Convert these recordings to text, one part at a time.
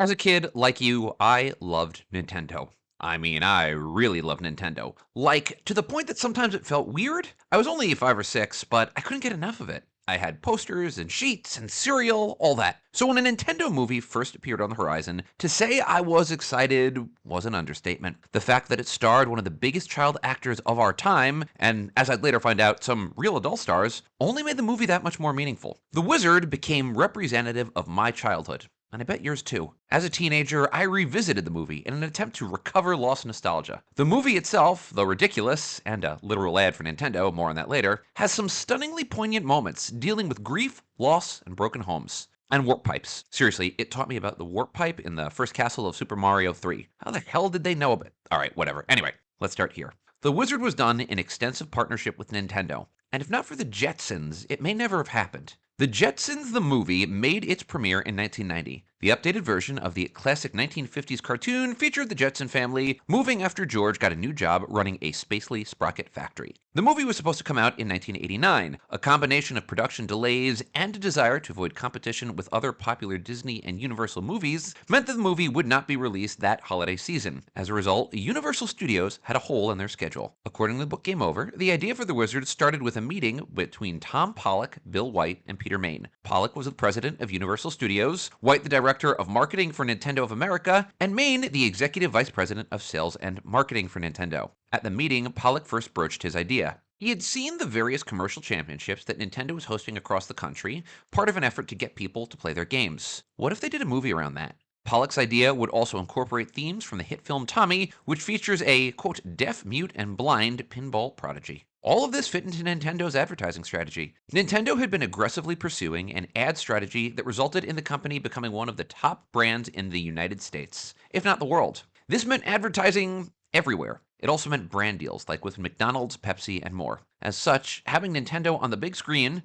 As a kid, like you, I loved Nintendo. I mean, I really loved Nintendo. Like, to the point that sometimes it felt weird. I was only 5 or 6, but I couldn't get enough of it. I had posters and sheets and cereal, all that. So when a Nintendo movie first appeared on the horizon, to say I was excited was an understatement. The fact that it starred one of the biggest child actors of our time, and as I'd later find out, some real adult stars, only made the movie that much more meaningful. The Wizard became representative of my childhood. And I bet yours too. As a teenager, I revisited the movie in an attempt to recover lost nostalgia. The movie itself, though ridiculous, and a literal ad for Nintendo, more on that later, has some stunningly poignant moments dealing with grief, loss, and broken homes. And warp pipes. Seriously, it taught me about the warp pipe in the first castle of Super Mario 3. How the hell did they know of it? Alright, whatever. Anyway, let's start here. The Wizard was done in extensive partnership with Nintendo, and if not for the Jetsons, it may never have happened. The Jetsons the movie made its premiere in 1990. The updated version of the classic 1950s cartoon featured the Jetson family moving after George got a new job running a Spacely sprocket factory. The movie was supposed to come out in 1989. A combination of production delays and a desire to avoid competition with other popular Disney and Universal movies meant that the movie would not be released that holiday season. As a result, Universal Studios had a hole in their schedule. According to the book Game Over, the idea for the Wizard started with a meeting between Tom Pollock, Bill White, and Peter Main. Pollock was the president of Universal Studios, White the director of marketing for Nintendo of America, and Main the executive vice president of sales and marketing for Nintendo. At the meeting, Pollock first broached his idea. He had seen the various commercial championships that Nintendo was hosting across the country, part of an effort to get people to play their games. What if they did a movie around that? Pollock's idea would also incorporate themes from the hit film Tommy, which features a, quote, deaf, mute, and blind pinball prodigy. All of this fit into Nintendo's advertising strategy. Nintendo had been aggressively pursuing an ad strategy that resulted in the company becoming one of the top brands in the United States, if not the world. This meant advertising everywhere. It also meant brand deals, like with McDonald's, Pepsi, and more. As such, having Nintendo on the big screen,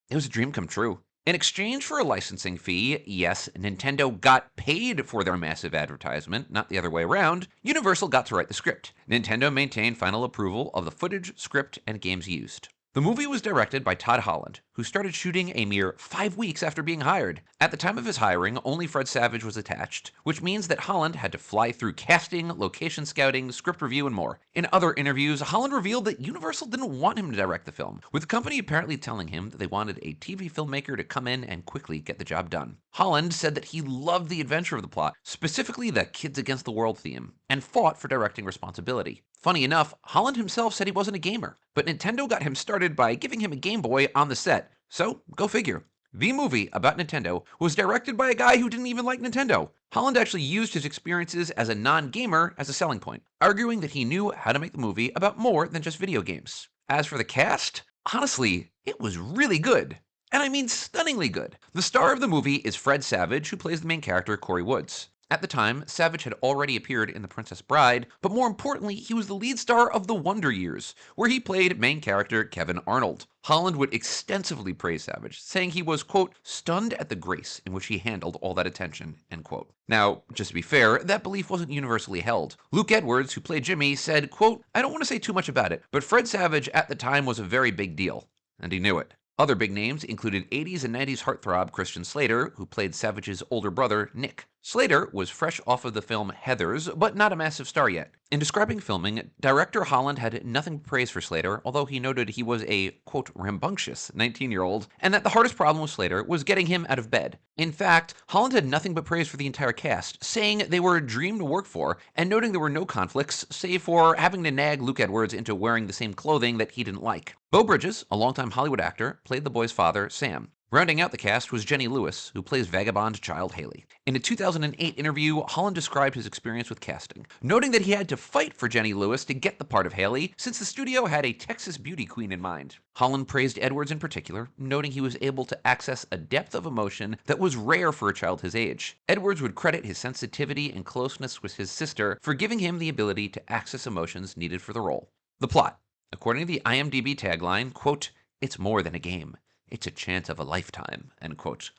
it was a dream come true. In exchange for a licensing fee, yes, Nintendo got paid for their massive advertisement, not the other way around. Universal got to write the script. Nintendo maintained final approval of the footage, script, and games used. The movie was directed by Todd Holland, who started shooting a mere 5 weeks after being hired. At the time of his hiring, only Fred Savage was attached, which means that Holland had to fly through casting, location scouting, script review, and more. In other interviews, Holland revealed that Universal didn't want him to direct the film, with the company apparently telling him that they wanted a TV filmmaker to come in and quickly get the job done. Holland said that he loved the adventure of the plot, specifically the Kids Against the World theme, and fought for directing responsibility. Funny enough, Holland himself said he wasn't a gamer, but Nintendo got him started by giving him a Game Boy on the set. So, go figure. The movie about Nintendo was directed by a guy who didn't even like Nintendo. Holland actually used his experiences as a non-gamer as a selling point, arguing that he knew how to make the movie about more than just video games. As for the cast, honestly, it was really good. And I mean stunningly good. The star of the movie is Fred Savage, who plays the main character, Corey Woods. At the time, Savage had already appeared in The Princess Bride, but more importantly, he was the lead star of The Wonder Years, where he played main character Kevin Arnold. Holland would extensively praise Savage, saying he was, quote, stunned at the grace in which he handled all that attention, end quote. Now, just to be fair, that belief wasn't universally held. Luke Edwards, who played Jimmy, said, quote, I don't want to say too much about it, but Fred Savage at the time was a very big deal, and he knew it. Other big names included 80s and 90s heartthrob Christian Slater, who played Savage's older brother, Nick. Slater was fresh off of the film Heathers, but not a massive star yet. In describing filming, director Holland had nothing but praise for Slater, although he noted he was a, quote, rambunctious 19-year-old, and that the hardest problem with Slater was getting him out of bed. In fact, Holland had nothing but praise for the entire cast, saying they were a dream to work for, and noting there were no conflicts, save for having to nag Luke Edwards into wearing the same clothing that he didn't like. Beau Bridges, a longtime Hollywood actor, played the boy's father, Sam. Rounding out the cast was Jenny Lewis, who plays vagabond child Haley. In a 2008 interview, Holland described his experience with casting, noting that he had to fight for Jenny Lewis to get the part of Haley, since the studio had a Texas beauty queen in mind. Holland praised Edwards in particular, noting he was able to access a depth of emotion that was rare for a child his age. Edwards would credit his sensitivity and closeness with his sister for giving him the ability to access emotions needed for the role. The plot. According to the IMDb tagline, quote, it's more than a game. It's a chance of a lifetime, end quote.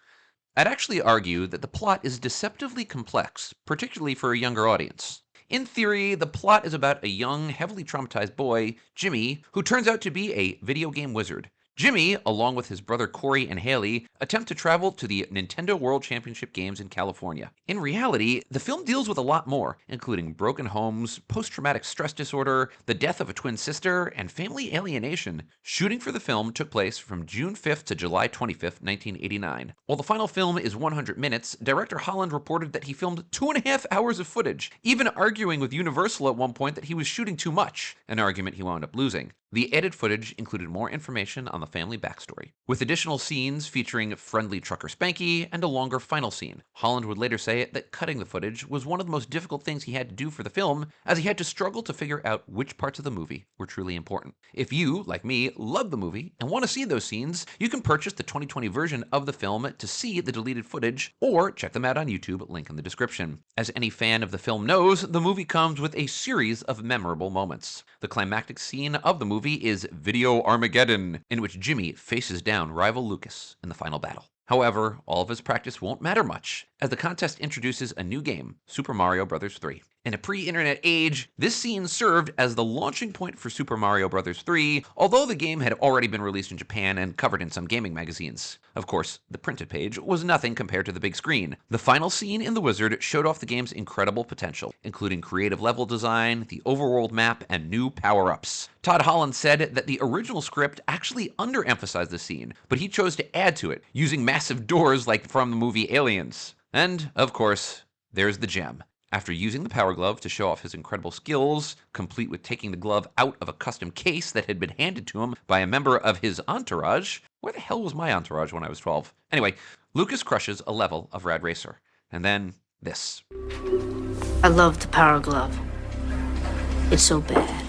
I'd actually argue that the plot is deceptively complex, particularly for a younger audience. In theory, the plot is about a young, heavily traumatized boy, Jimmy, who turns out to be a video game wizard. Jimmy, along with his brother Corey and Haley, attempt to travel to the Nintendo World Championship Games in California. In reality, the film deals with a lot more, including broken homes, post-traumatic stress disorder, the death of a twin sister, and family alienation. Shooting for the film took place from June 5th to July 25th, 1989. While the final film is 100 minutes, director Holland reported that he filmed 2.5 hours of footage, even arguing with Universal at one point that he was shooting too much, an argument he wound up losing. The edited footage included more information on the family backstory, with additional scenes featuring friendly trucker Spanky and a longer final scene. Holland would later say that cutting the footage was one of the most difficult things he had to do for the film, as he had to struggle to figure out which parts of the movie were truly important. If you, like me, love the movie and want to see those scenes, you can purchase the 2020 version of the film to see the deleted footage, or check them out on YouTube, link in the description. As any fan of the film knows, the movie comes with a series of memorable moments. The climactic scene of the movie is Video Armageddon, in which Jimmy faces down rival Lucas in the final battle. However, all of his practice won't matter much, as the contest introduces a new game, Super Mario Bros. 3. In a pre-internet age, this scene served as the launching point for Super Mario Bros. 3, although the game had already been released in Japan and covered in some gaming magazines. Of course, the printed page was nothing compared to the big screen. The final scene in The Wizard showed off the game's incredible potential, including creative level design, the overworld map, and new power-ups. Todd Holland said that the original script actually underemphasized the scene, but he chose to add to it, using massive doors like from the movie Aliens. And, of course, there's the gem. After using the Power Glove to show off his incredible skills, complete with taking the glove out of a custom case that had been handed to him by a member of his entourage. Where the hell was my entourage when I was 12? Anyway, Lucas crushes a level of Rad Racer. And then this. I love the Power Glove. It's so bad.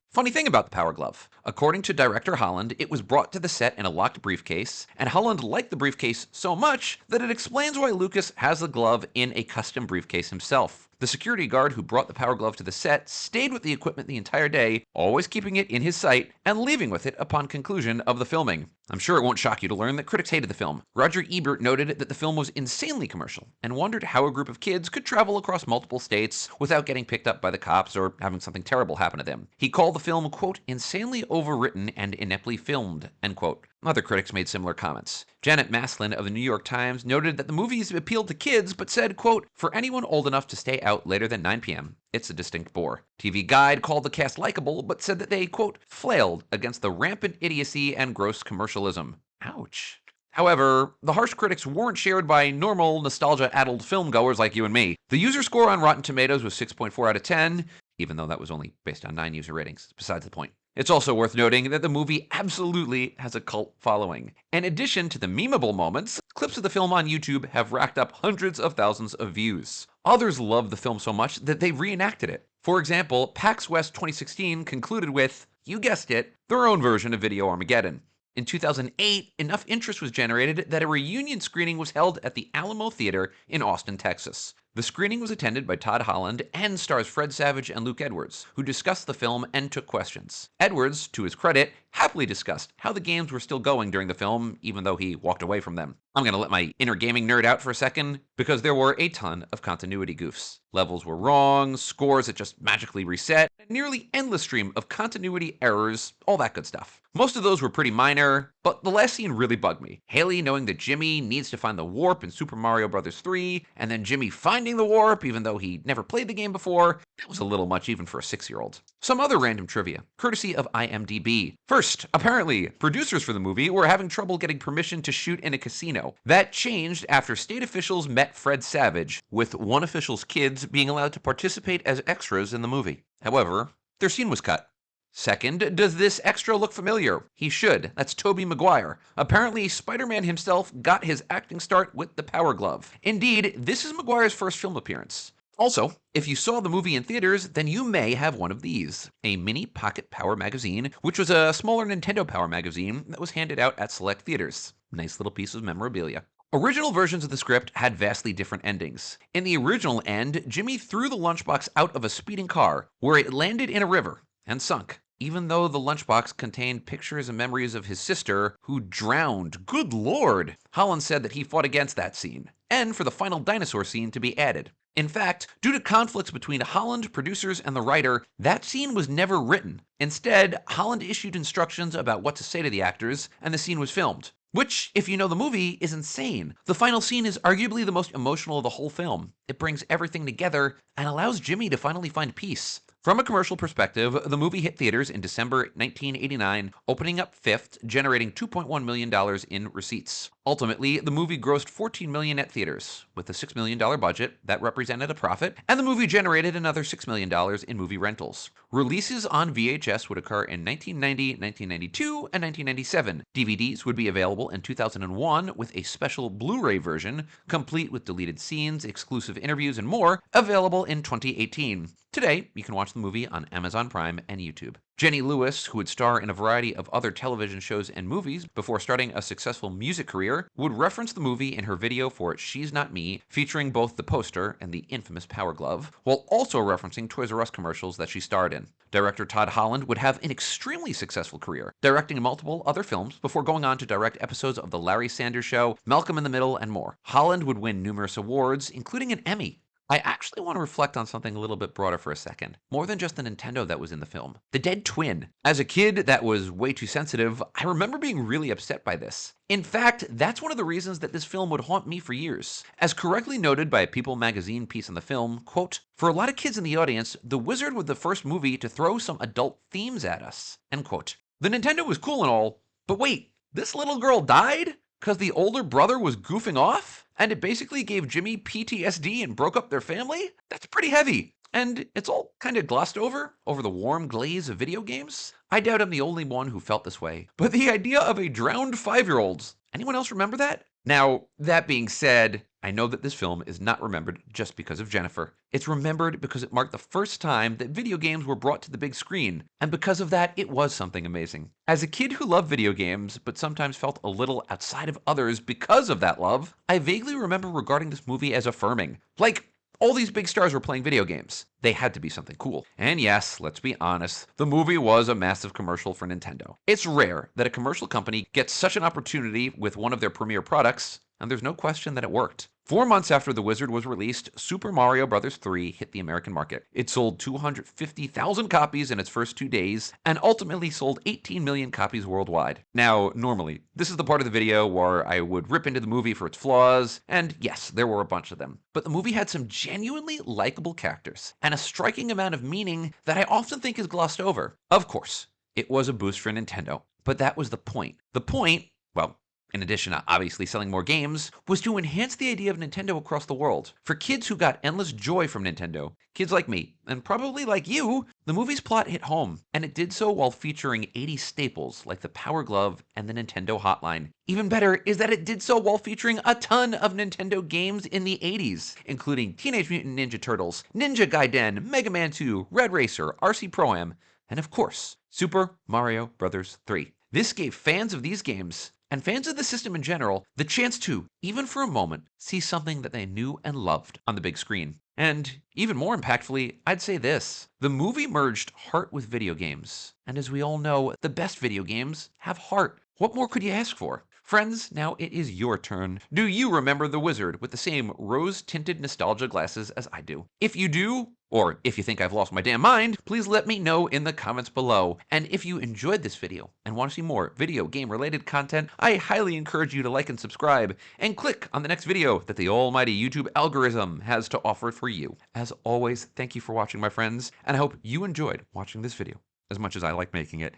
Funny thing about the Power Glove. According to director Holland, it was brought to the set in a locked briefcase, and Holland liked the briefcase so much that it explains why Lucas has the glove in a custom briefcase himself. The security guard who brought the Power Glove to the set stayed with the equipment the entire day, always keeping it in his sight and leaving with it upon conclusion of the filming. I'm sure it won't shock you to learn that critics hated the film. Roger Ebert noted that the film was insanely commercial and wondered how a group of kids could travel across multiple states without getting picked up by the cops or having something terrible happen to them. He called the film, quote, insanely overwritten and ineptly filmed, end quote. Other critics made similar comments. Janet Maslin of the New York Times noted that the movies appealed to kids, but said, quote, for anyone old enough to stay out later than 9 p.m., it's a distinct bore. TV Guide called the cast likable, but said that they, quote, flailed against the rampant idiocy and gross commercialism. Ouch. However, the harsh critics weren't shared by normal, nostalgia-addled filmgoers like you and me. The user score on Rotten Tomatoes was 6.4 out of 10, even though that was only based on 9 user ratings. Besides the point. It's also worth noting that the movie absolutely has a cult following. In addition to the memeable moments, clips of the film on YouTube have racked up hundreds of thousands of views. Others loved the film so much that they reenacted it. For example, PAX West 2016 concluded with, you guessed it, their own version of Video Armageddon. In 2008, enough interest was generated that a reunion screening was held at the Alamo Theater in Austin, Texas. The screening was attended by Todd Holland and stars Fred Savage and Luke Edwards, who discussed the film and took questions. Edwards, to his credit, happily discussed how the games were still going during the film, even though he walked away from them. I'm going to let my inner gaming nerd out for a second, because there were a ton of continuity goofs. Levels were wrong, scores that just magically reset, a nearly endless stream of continuity errors, all that good stuff. Most of those were pretty minor, but the last scene really bugged me. Haley knowing that Jimmy needs to find the warp in Super Mario Bros. 3, and then Jimmy finding the warp even though he never played the game before, that was a little much even for a 6-year-old. Some other random trivia, courtesy of IMDb. First, apparently, producers for the movie were having trouble getting permission to shoot in a casino. That changed after state officials met Fred Savage, with one official's kids being allowed to participate as extras in the movie. However, their scene was cut. Second, does this extra look familiar? He should. That's Tobey Maguire. Apparently, Spider-Man himself got his acting start with the Power Glove. Indeed, this is Maguire's first film appearance. Also, if you saw the movie in theaters, then you may have one of these. A mini pocket Power magazine, which was a smaller Nintendo Power magazine that was handed out at select theaters. Nice little piece of memorabilia. Original versions of the script had vastly different endings. In the original end, Jimmy threw the lunchbox out of a speeding car, where it landed in a river and sunk, even though the lunchbox contained pictures and memories of his sister, who drowned. Good lord! Holland said that he fought against that scene, and for the final dinosaur scene to be added. In fact, due to conflicts between Holland, producers, and the writer, that scene was never written. Instead, Holland issued instructions about what to say to the actors, and the scene was filmed. Which, if you know the movie, is insane. The final scene is arguably the most emotional of the whole film. It brings everything together and allows Jimmy to finally find peace. From a commercial perspective, the movie hit theaters in December 1989, opening up fifth, generating $2.1 million in receipts. Ultimately, the movie grossed $14 million at theaters. With a $6 million budget, that represented a profit, and the movie generated another $6 million in movie rentals. Releases on VHS would occur in 1990, 1992, and 1997. DVDs would be available in 2001 with a special Blu-ray version, complete with deleted scenes, exclusive interviews, and more, available in 2018. Today, you can watch the movie on Amazon Prime and YouTube. Jenny Lewis, who would star in a variety of other television shows and movies before starting a successful music career, would reference the movie in her video for She's Not Me, featuring both the poster and the infamous Power Glove, while also referencing Toys R Us commercials that she starred in. Director Todd Holland would have an extremely successful career, directing multiple other films before going on to direct episodes of The Larry Sanders Show, Malcolm in the Middle, and more. Holland would win numerous awards, including an Emmy. I actually want to reflect on something a little bit broader for a second. More than just the Nintendo that was in the film. The dead twin. As a kid that was way too sensitive, I remember being really upset by this. In fact, that's one of the reasons that this film would haunt me for years. As correctly noted by a People magazine piece on the film, quote, "For a lot of kids in the audience, The Wizard was the first movie to throw some adult themes at us," end quote. The Nintendo was cool and all, but wait, this little girl died? Because the older brother was goofing off? And it basically gave Jimmy PTSD and broke up their family? That's pretty heavy. And it's all kind of glossed over the warm glaze of video games? I doubt I'm the only one who felt this way. But the idea of a drowned 5-year-old, anyone else remember that? Now, that being said, I know that this film is not remembered just because of Jennifer. It's remembered because it marked the first time that video games were brought to the big screen, and because of that, it was something amazing. As a kid who loved video games, but sometimes felt a little outside of others because of that love, I vaguely remember regarding this movie as affirming. Like, all these big stars were playing video games. They had to be something cool. And yes, let's be honest, the movie was a massive commercial for Nintendo. It's rare that a commercial company gets such an opportunity with one of their premier products, and there's no question that it worked. 4 months after The Wizard was released, Super Mario Bros. 3 hit the American market. It sold 250,000 copies in its first 2 days, and ultimately sold 18 million copies worldwide. Now, normally, this is the part of the video where I would rip into the movie for its flaws, and yes, there were a bunch of them. But the movie had some genuinely likable characters, and a striking amount of meaning that I often think is glossed over. Of course, it was a boost for Nintendo, but that was the point. The point, well, in addition to obviously selling more games, was to enhance the idea of Nintendo across the world. For kids who got endless joy from Nintendo, kids like me, and probably like you, the movie's plot hit home, and it did so while featuring 80 staples like the Power Glove and the Nintendo Hotline. Even better is that it did so while featuring a ton of Nintendo games in the 80s, including Teenage Mutant Ninja Turtles, Ninja Gaiden, Mega Man 2, Red Racer, RC Pro-Am, and of course, Super Mario Bros. 3. This gave fans of these games, and fans of the system in general, the chance to, even for a moment, see something that they knew and loved on the big screen. And even more impactfully, I'd say this. The movie merged heart with video games. And as we all know, the best video games have heart. What more could you ask for? Friends, now it is your turn. Do you remember The Wizard with the same rose-tinted nostalgia glasses as I do? If you do, or if you think I've lost my damn mind, please let me know in the comments below. And if you enjoyed this video and want to see more video game related content, I highly encourage you to like and subscribe, and click on the next video that the almighty YouTube algorithm has to offer for you. As always, thank you for watching, my friends, and I hope you enjoyed watching this video as much as I like making it.